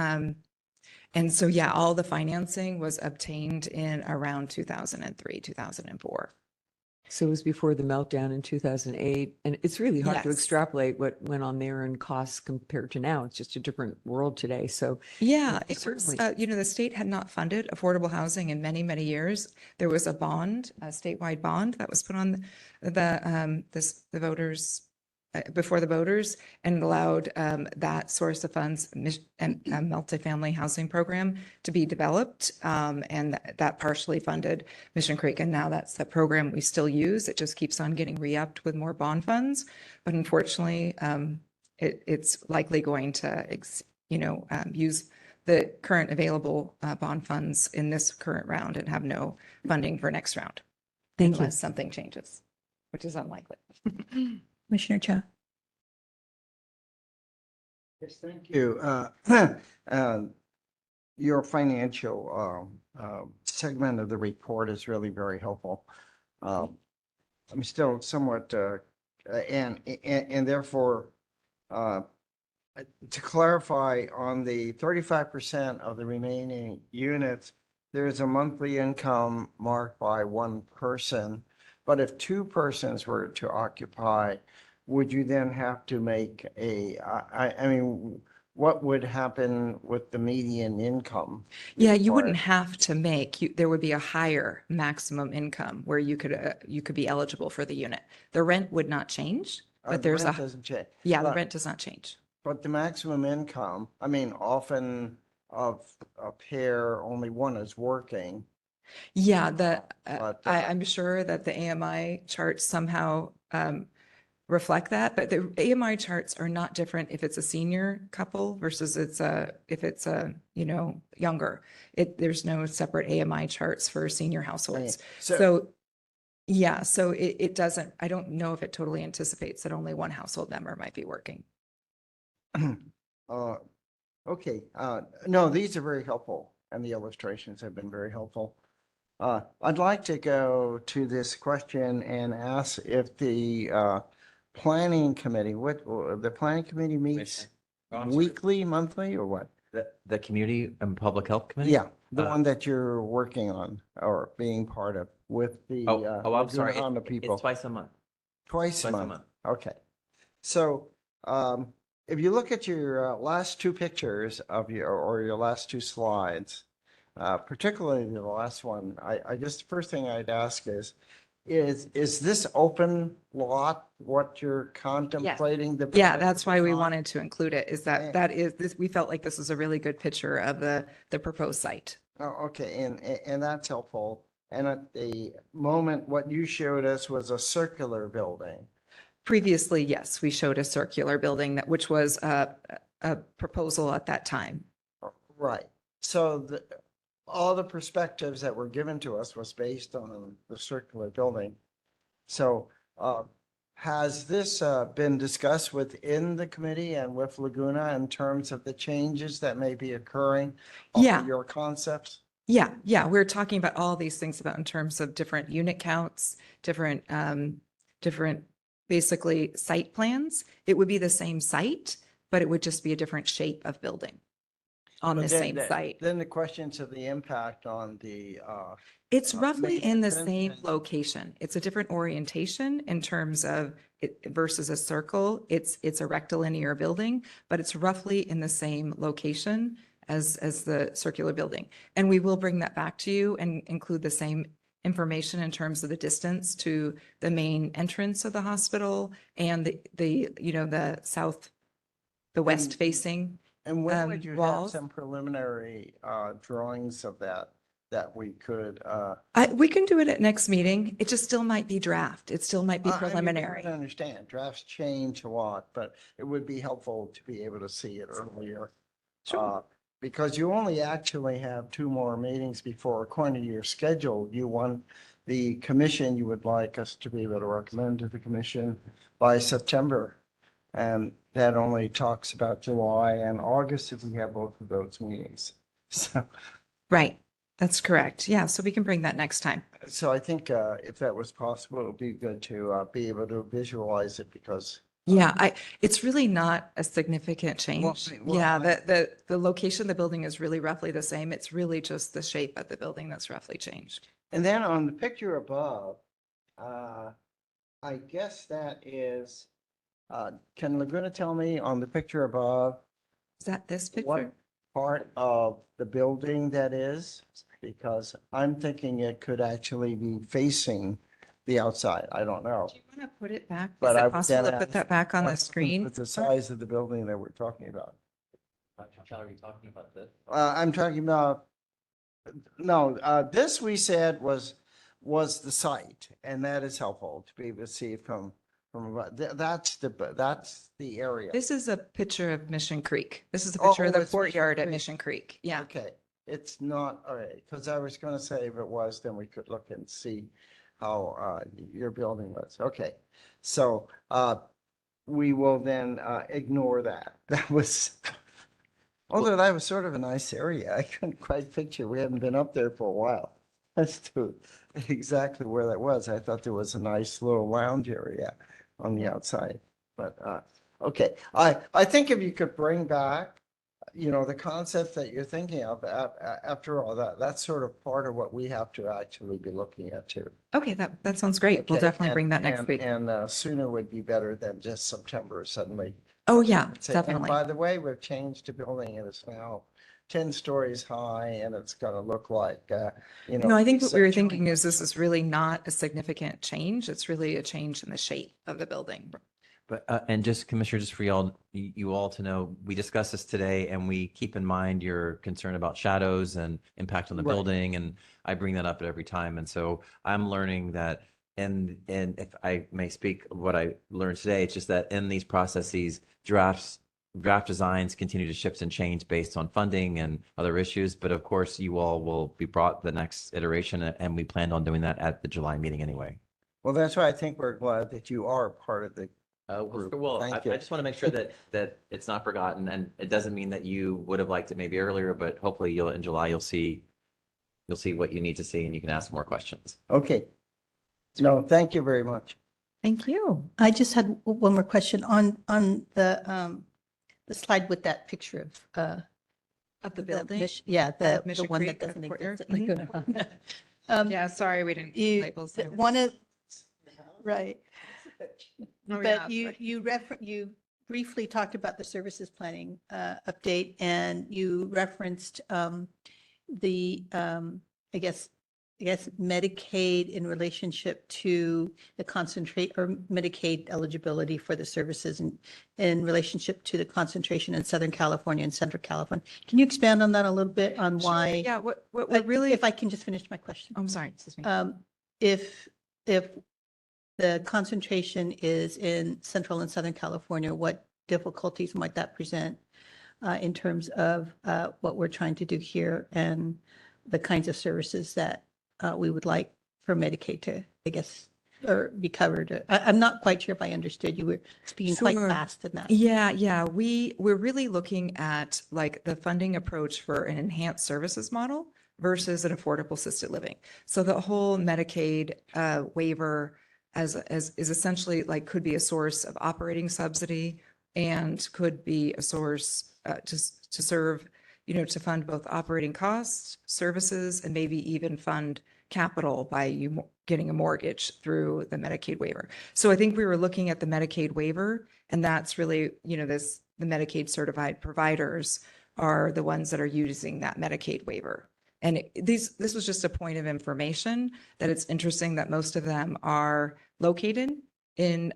And so, yeah, all the financing was obtained in around 2003, 2004. So it was before the meltdown in 2008. And it's really hard to Yes. extrapolate what went on there in costs compared to now. It's just a different world today. So Yeah, Yeah, it was, certainly. you know, the state had not funded affordable housing in many, many years. There was a bond, a statewide bond that was put on the voters, before the voters, and allowed that source of funds and a multifamily housing program to be developed. And that partially funded Mission Creek. And now that's the program we still use. It just keeps on getting re-upped with more bond funds. But unfortunately, it's likely going to, use the current available bond funds in this current round and have no funding for next round. Thank you. Unless something changes, which is unlikely. Commissioner Cha. Yes, thank you. Your financial segment of the report is really very helpful. I'm still somewhat, and therefore, to clarify, on the 35% of the remaining units, there's a monthly income marked by one person. But if two persons were to occupy, would you then have to make I mean, what would happen with the median income? Yeah, you wouldn't have to there would be a higher maximum income where you could be eligible for the unit. The rent would not change, but The rent doesn't change. yeah, the But- rent does not change. But the maximum income, I mean, often of a pair, only one is working. Yeah, But, I'm sure that the AMI charts somehow reflect that, but the AMI charts are not different if it's a senior couple versus if it's younger. There's no separate AMI charts for senior households. So yeah, so it doesn't, I don't know if it totally anticipates that only one household member might be working. Okay, no, these are very helpful, and the illustrations have been very helpful. I'd like to go to this question and ask if the planning committee, the planning committee meets weekly, monthly, or what? The Community and Public Health Committee? Yeah, the Uh, one that you're working on or being part of with the I'm sorry. Laguna Honda people. It's twice a month. Twice a Twice a month. month. Okay. So if you look at your last two pictures of your last two slides, particularly the last one, I guess the first thing I'd ask is this open lot what you're contemplating? Yeah, that's why we design? wanted to include it, is Yeah. that is this, we felt like this was a really good picture of the proposed site. Oh, okay, and that's helpful. And at the moment, what you showed us was a circular building. Previously, yes, we showed a circular building which was a proposal at that time. Right. So all the perspectives that were given to us was based on the circular building. So has this been discussed within the committee and with Laguna in terms of the changes that may be occurring? Yeah. Your concepts? Yeah, we're talking about all these things about in terms of different unit counts, different basically site plans. It would be the same site, but it would just be a different shape of building on But the then- same site. Then the questions of the impact on the It's roughly in the maintenance same and- location. It's a different orientation in terms of it versus a circle. It's a rectilinear building, but it's roughly in the same location as the circular building. And we will bring that back to you and include the same information in terms of the distance to the main entrance of the hospital and the west facing. And when would you have walls. some preliminary drawings of that we could? We can do it at next meeting. It just still might be draft. It still might be I mean, preliminary. I understand drafts change a lot, but it would be helpful to be able to see it earlier. Sure. Because you only actually have two more meetings before, according to your schedule, you want the commission, you would like us to be able to recommend to the commission by September. And that only talks about July and August if we have both of those meetings. So, Right. That's correct. Yeah. So we can bring that next time. so I think if that was possible, it would be good to be able to visualize it because Yeah, it's really not a significant change. well, Yeah, I- the location of the building is really roughly the same. It's really just the shape of the building that's roughly changed. And then on the picture above, I guess that is, can Laguna tell me on the picture above, Is that this picture? what part of the building that is? Because I'm thinking it could actually be facing the outside. I don't know. Do you want to put it back? But Is I it would possible then to put ask, that back on the What's screen? the size of the building that we're talking about? Are you talking about this? I'm talking about, no, this we said was the site, and that is helpful to be able to see it from, that's the area. This is a picture of Mission Creek. This is a Oh, picture of the it's Mission courtyard at Creek. Mission Creek. Yeah. Okay, it's not, all right, because I was gonna say if it was, then we could look and see how your building was. Okay, so we will then ignore that. That was, although that was sort of a nice area. I couldn't quite picture, we haven't been up there for a while as to exactly where that was. I thought there was a nice little lounge area on the outside. But okay, I think if you could bring back, the concept that you're thinking of, after all, that's sort of part of what we have to actually be looking at too. Okay, that sounds great. We'll Okay, definitely bring that next week. And sooner would be better than just September suddenly. Oh, yeah, Say, and definitely. by the way, we've changed the building and it's now 10 stories high and it's gonna look like, No, I think what we were century- thinking is this is really not a significant change. It's really a change in the shape of the building. But, and just Commissioner, just for you all to know, we discussed this today and we keep in mind your concern about shadows and impact on the Right. building. And I bring that up at every time. And so I'm learning that, and if I may speak what I learned today, it's just that in these processes, draft designs continue to shift and change based on funding and other issues. But of course, you all will be brought the next iteration and we planned on doing that at the July meeting anyway. Well, that's why I think we're glad that you are part of the group. Well, I Thank you. just want to make sure that it's not forgotten, and it doesn't mean that you would have liked it maybe earlier, but hopefully in July, you'll see what you need to see and you can ask more questions. Okay. No, thank you very much. Thank you. I just had one more question on the slide with that picture of Of the building? Yeah, the Mission one Creek, that doesn't courtyard? exist. at Laguna Honda. Yeah, sorry, we didn't You, labels there. one of, right. Oh, yeah, But you briefly talked about the services planning update and you referenced the, I guess Medicaid in relationship to the concentrate or Medicaid eligibility for the services in relationship to the concentration in Southern California and Central California. Can you expand on that a little bit on Sure, why? Yeah, what we're really, If I can just finish my question. I'm sorry, excuse me. If the concentration is in Central and Southern California, what difficulties might that present in terms of what we're trying to do here and the kinds of services that we would like for Medicaid to, I guess, or be covered? I'm not quite sure if I understood. You were speaking quite Sure. fast in that. Yeah, we're really looking at like the funding approach for an enhanced services model versus an affordable assisted living. So the whole Medicaid waiver as is essentially like could be a source of operating subsidy and could be a source to serve, to fund both operating costs, services, and maybe even fund capital by you getting a mortgage through the Medicaid waiver. So I think we were looking at the Medicaid waiver, and that's really, the Medicaid certified providers are the ones that are using that Medicaid waiver. And this was just a point of information that it's interesting that most of them are located in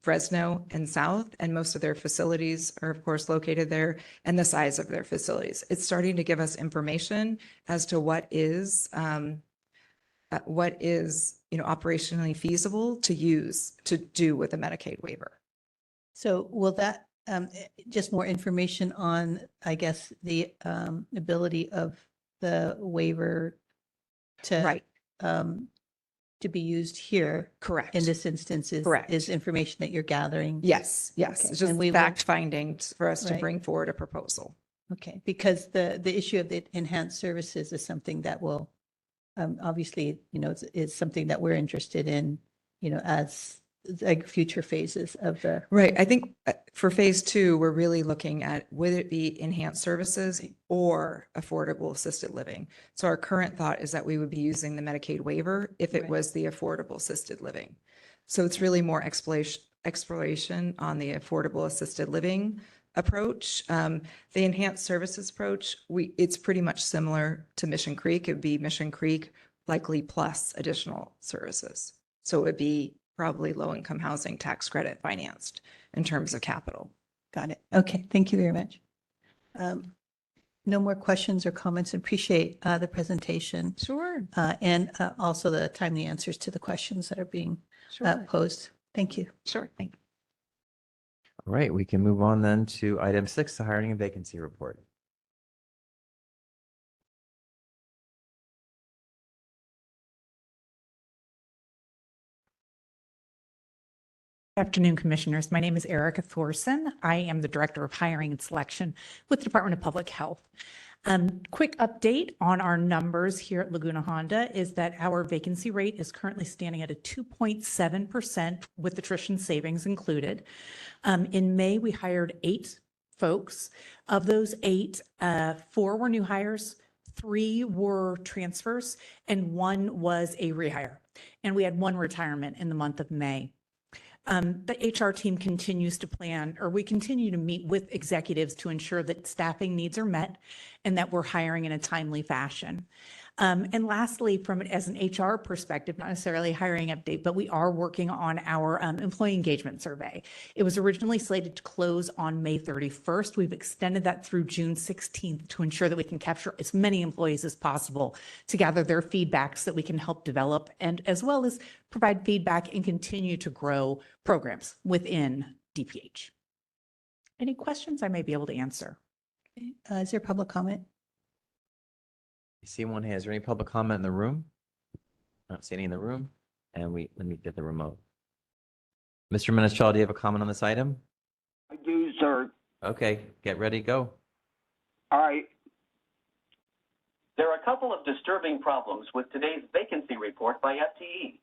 Fresno and South, and most of their facilities are, of course, located there, and the size of their facilities. It's starting to give us information as to what is operationally feasible to do with a Medicaid waiver. So will that, just more information on, I guess, the ability of the waiver to Right. To be used here Correct. in this instance Correct. is information that you're gathering? Yes. Okay, It's just and we will- fact findings for us to Right. bring forward a proposal. Okay, because the issue of the enhanced services is something that will, obviously, is something that we're interested in, as like future phases of the, Right. I think for phase two, we're really looking at would it be enhanced services or affordable assisted living? So our current thought is that we would be using the Medicaid waiver if it Right. was the affordable assisted living. So it's really more exploration on the affordable assisted living approach. The enhanced services approach, it's pretty much similar to Mission Creek. It would be Mission Creek likely plus additional services. So it would be probably low-income housing tax credit financed in terms of capital. got it. Okay, thank you very much. No more questions or comments. Appreciate the presentation Sure. and also the timely answers to the questions that are being posed. Thank you. Sure. Thank you. All right, we can move on then to item 6, the hiring and vacancy report. Afternoon, Commissioners. My name is Erica Thorson. I am the Director of Hiring and Selection with the Department of Public Health. Quick update on our numbers here at Laguna Honda is that our vacancy rate is currently standing at a 2.7% with attrition savings included. In May, we hired 8 folks. Of those 8, 4 were new hires, 3 were transfers, and 1 was a rehire. And we had 1 retirement in the month of May. The HR team continues to plan, or we continue to meet with executives to ensure that staffing needs are met and that we're hiring in a timely fashion. And lastly, as an HR perspective, not necessarily a hiring update, but we are working on our employee engagement survey. It was originally slated to close on May 31st. We've extended that through June 16th to ensure that we can capture as many employees as possible to gather their feedback so that we can help develop and as well as provide feedback and continue to grow programs within DPH. Any questions I may be able to answer? Is there public comment? You see one hand. Is there any public comment in the room? I don't see any in the room. And let me get the remote. Mr. Minichal, do you have a comment on this item? I do, sir. Okay, get ready, go. All right. There are a couple of disturbing problems with today's vacancy report by FTE.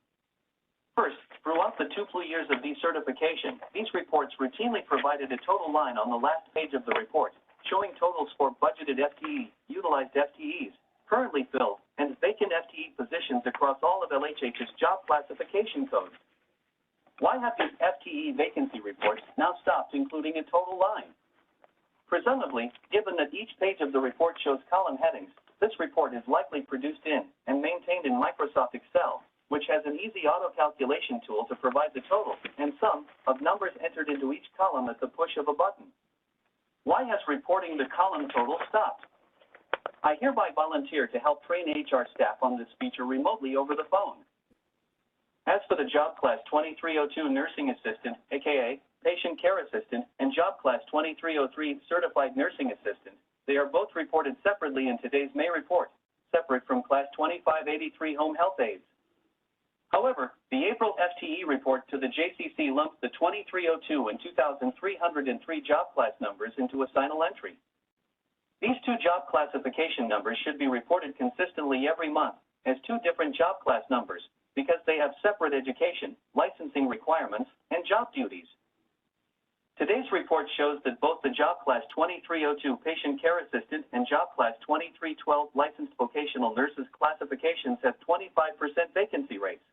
First, throughout the 2 full years of decertification, these reports routinely provided a total line on the last page of the report, showing totals for budgeted FTE, utilized FTEs, currently filled, and vacant FTE positions across all of LHH's job classification codes. Why have these FTE vacancy reports now stopped including a total line? Presumably, given that each page of the report shows column headings, this report is likely produced in and maintained in Microsoft Excel, which has an easy auto calculation tool to provide the total and sum of numbers entered into each column at the push of a button. Why has reporting the column total stopped? I hereby volunteer to help train HR staff on this feature remotely over the phone. As for the Job Class 2302 Nursing Assistant, aka Patient Care Assistant, and Job Class 2303 Certified Nursing Assistant, they are both reported separately in today's May report, separate from Class 2583 Home Health Aides. However, the April FTE report to the JCC lumped the 2302 and 2303 job class numbers into a final entry. These 2 job classification numbers should be reported consistently every month as 2 different job class numbers because they have separate education, licensing requirements, and job duties. Today's report shows that both the Job Class 2302 Patient Care Assistant and Job Class 2312 Licensed Vocational Nurses classifications have 25% vacancy rates.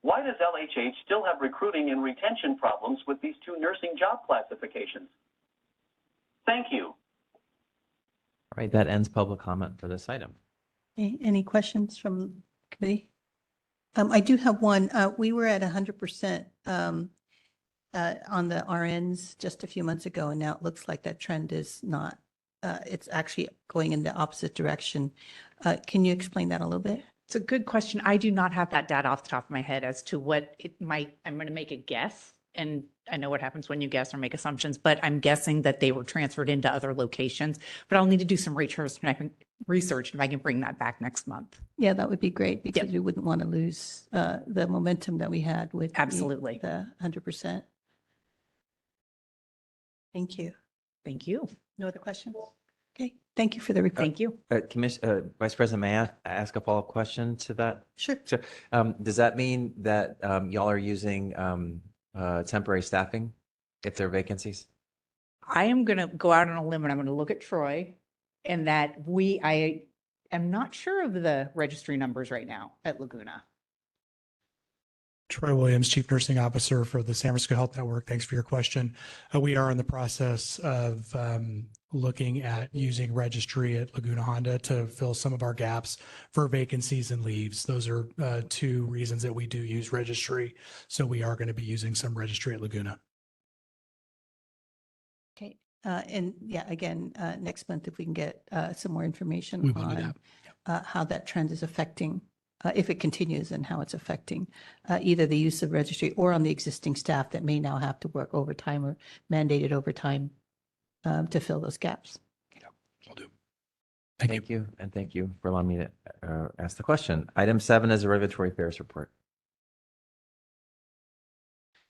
Why does LHH still have recruiting and retention problems with these 2 nursing job classifications? Thank you. All right, that ends public comment for this item. Any questions from committee? I do have one. We were at 100% on the RNs just a few months ago, and now it looks like that trend is not. It's actually going in the opposite direction. Can you explain that a little bit? It's a good question. I do not have that data off the top of my head as to what it might, I'm going to make a guess. And I know what happens when you guess or make assumptions, but I'm guessing that they were transferred into other locations, but I'll need to do some research and I can bring that back next month. Yeah, that would be great because we wouldn't want to lose the momentum that we had with Absolutely. the 100%. Thank you. Thank you. No other questions? Okay, thank you for the report. Thank you. Vice President, may I ask a follow-up question to that? Sure. Sure. Does that mean that y'all are using temporary staffing if there are vacancies? I am going to go out on a limb and I'm going to look at Troy and that I am not sure of the registry numbers right now at Laguna. Troy Williams, Chief Nursing Officer for the San Francisco Health Network. Thanks for your question. We are in the process of looking at using registry at Laguna Honda to fill some of our gaps for vacancies and leaves. Those are two reasons that we do use registry. So we are going to be using some registry at Laguna. Okay, and yeah, again, next month, if we can get some more information We will do on that. how that trend is affecting, if it continues and how it's affecting either the use of registry or on the existing staff that may now have to work overtime or mandated overtime to fill those gaps. Will do. Thank you. And thank you for allowing me to ask the question. Item 7 is a regulatory affairs report.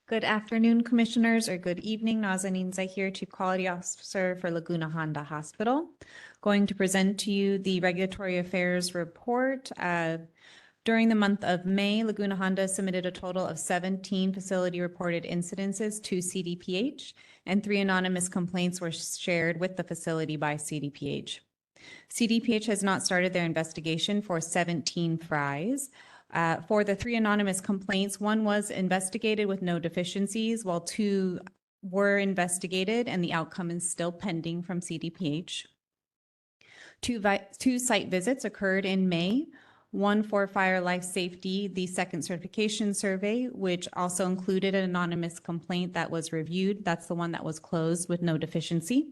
Good afternoon, Commissioners, or good evening. Nazanin Zahir, Chief Quality Officer for Laguna Honda Hospital. Going to present to you the Regulatory Affairs Report. During the month of May, Laguna Honda submitted a total of 17 facility reported incidences to CDPH, and 3 anonymous complaints were shared with the facility by CDPH. CDPH has not started their investigation for 17 FRIs. For the 3 anonymous complaints, 1 was investigated with no deficiencies, while 2 were investigated and the outcome is still pending from CDPH. 2 site visits occurred in May, 1 for fire life safety, the second certification survey, which also included an anonymous complaint that was reviewed. That's the one that was closed with no deficiency.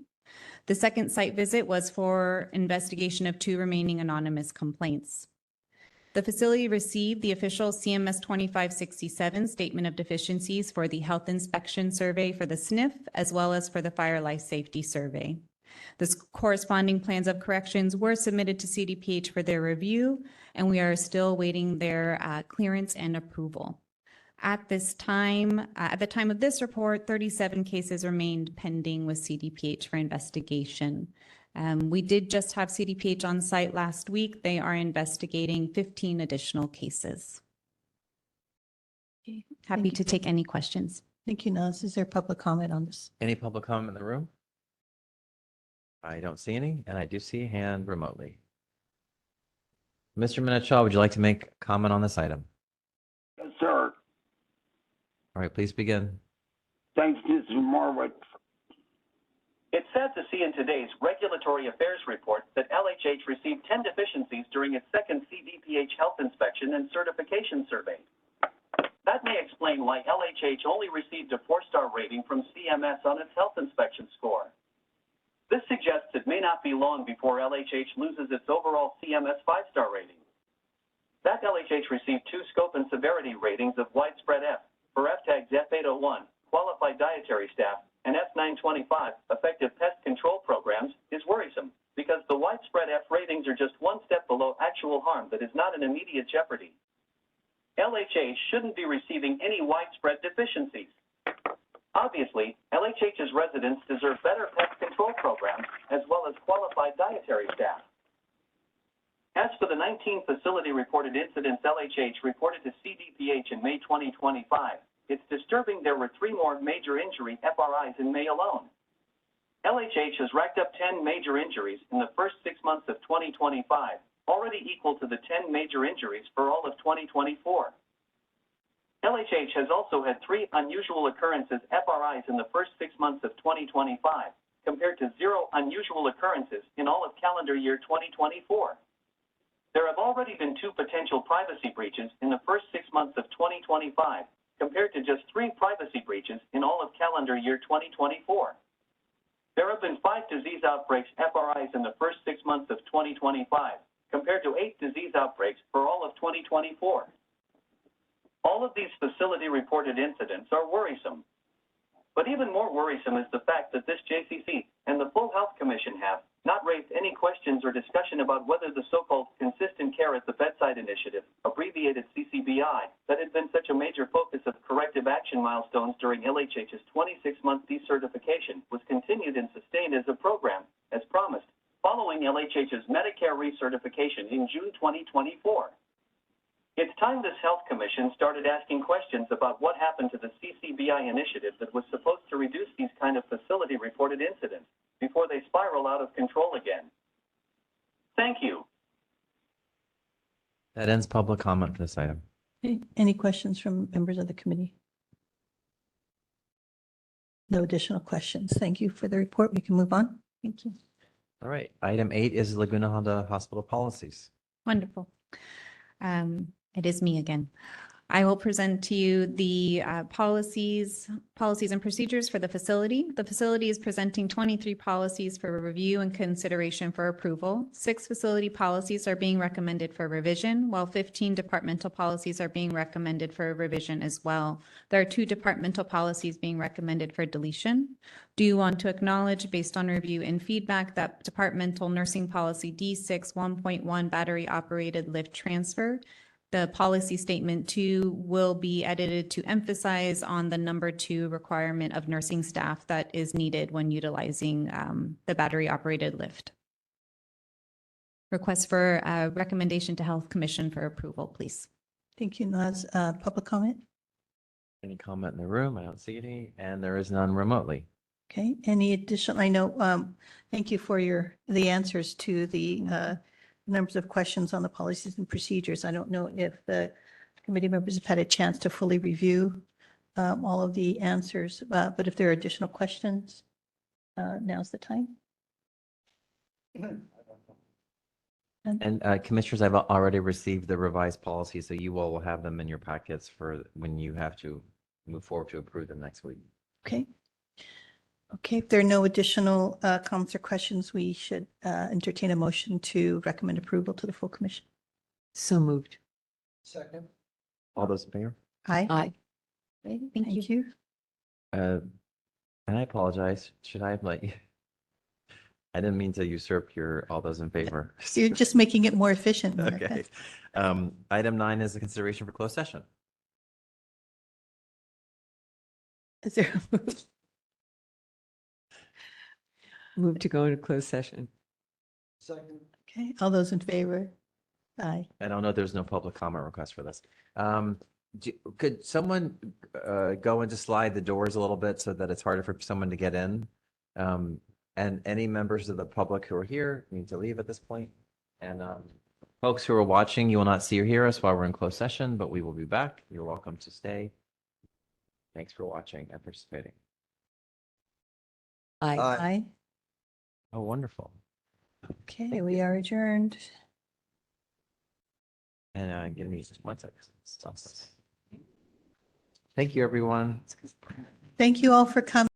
The second site visit was for investigation of 2 remaining anonymous complaints. The facility received the official CMS 2567 Statement of Deficiencies for the Health Inspection Survey for the SNF, as well as for the Fire Life Safety Survey. The corresponding plans of corrections were submitted to CDPH for their review, and we are still waiting their clearance and approval. At this time, at the time of this report, 37 cases remained pending with CDPH for investigation. We did just have CDPH on site last week. They are investigating 15 additional cases. Okay, Happy thank to you. take any questions. Thank you, Naz. Is there public comment on this? Any public comment in the room? I don't see any, and I do see a hand remotely. Mr. Minetshaw, would you like to make a comment on this item? Yes, sir. All right, please begin. Thanks, Mr. Morwick. It's sad to see in today's Regulatory Affairs Report that LHH received 10 deficiencies during its second CDPH health inspection and certification survey. That may explain why LHH only received a 4-star rating from CMS on its health inspection score. This suggests it may not be long before LHH loses its overall CMS 5-star rating. That LHH received 2 scope and severity ratings of widespread F for FTAGs F801, qualified dietary staff, and F925, effective pest control programs, is worrisome because the widespread F ratings are just 1 step below actual harm that is not an immediate jeopardy. LHH shouldn't be receiving any widespread deficiencies. Obviously, LHH's residents deserve better pest control programs as well as qualified dietary staff. As for the 19 facility reported incidents LHH reported to CDPH in May 2025, it's disturbing there were 3 more major injury FRIs in May alone. LHH has racked up 10 major injuries in the first 6 months of 2025, already equal to the 10 major injuries for all of 2024. LHH has also had 3 unusual occurrences FRIs in the first 6 months of 2025, compared to 0 unusual occurrences in all of calendar year 2024. There have already been 2 potential privacy breaches in the first 6 months of 2025, compared to just 3 privacy breaches in all of calendar year 2024. There have been 5 disease outbreaks FRIs in the first 6 months of 2025, compared to 8 disease outbreaks for all of 2024. All of these facility-reported incidents are worrisome. But even more worrisome is the fact that this JCC and the full Health Commission have not raised any questions or discussion about whether the so-called Consistent Care at the Bedside Initiative, abbreviated CCBI, that had been such a major focus of corrective action milestones during LHH's 26-month decertification was continued and sustained as a program, as promised, following LHH's Medicare recertification in June 2024. It's time this Health Commission started asking questions about what happened to the CCBI initiative that was supposed to reduce these kind of facility-reported incidents before they spiral out of control again. Thank you. That ends public comment for this item. Any questions from members of the committee? No additional questions. Thank you for the report. We can move on. Thank you. All right. Item 8 is Laguna Honda Hospital policies. Wonderful. It is me again. I will present to you the policies and procedures for the facility. The facility is presenting 23 policies for review and consideration for approval. 6 facility policies are being recommended for revision, while 15 departmental policies are being recommended for revision as well. There are 2 departmental policies being recommended for deletion. Do you want to acknowledge, based on review and feedback, that departmental nursing policy D6 1.1 battery operated lift transfer? The policy statement 2 will be edited to emphasize on the number 2 requirement of nursing staff that is needed when utilizing the battery operated lift. Request for a recommendation to Health Commission for approval, please. Thank you, Naz. Public comment? Any comment in the room? I don't see any, and there is none remotely. Okay, any additional, I know, thank you for the answers to the numbers of questions on the policies and procedures. I don't know if the committee members have had a chance to fully review all of the answers, but if there are additional questions, now's the time. And commissioners, I've already received the revised policy, so you all will have them in your packets for when you have to move forward to approve them next week. Okay. Okay, if there are no additional comments or questions, we should entertain a motion to recommend approval to the full commission. So moved. Second. All those in favor? Aye. Aye. Okay, thank you. And I apologize. Should I have let you? I didn't mean to usurp your all those in favor. You're just making it more efficient. Mark. Okay. Item 9 is the consideration for closed session. Is there a move? Move to go into closed session. Second. Okay, all those in favor? Aye. I don't know, there's no public comment request for this. Could someone go and just slide the doors a little bit so that it's harder for someone to get in? And any members of the public who are here need to leave at this point. And folks who are watching, you will not see or hear us while we're in closed session, but we will be back. You're welcome to stay. Thanks for watching and participating. Aye. Aye. Oh, wonderful. Okay, we are adjourned. And give me just 1 second. Stop this. Thank you, everyone. Thank you all for coming.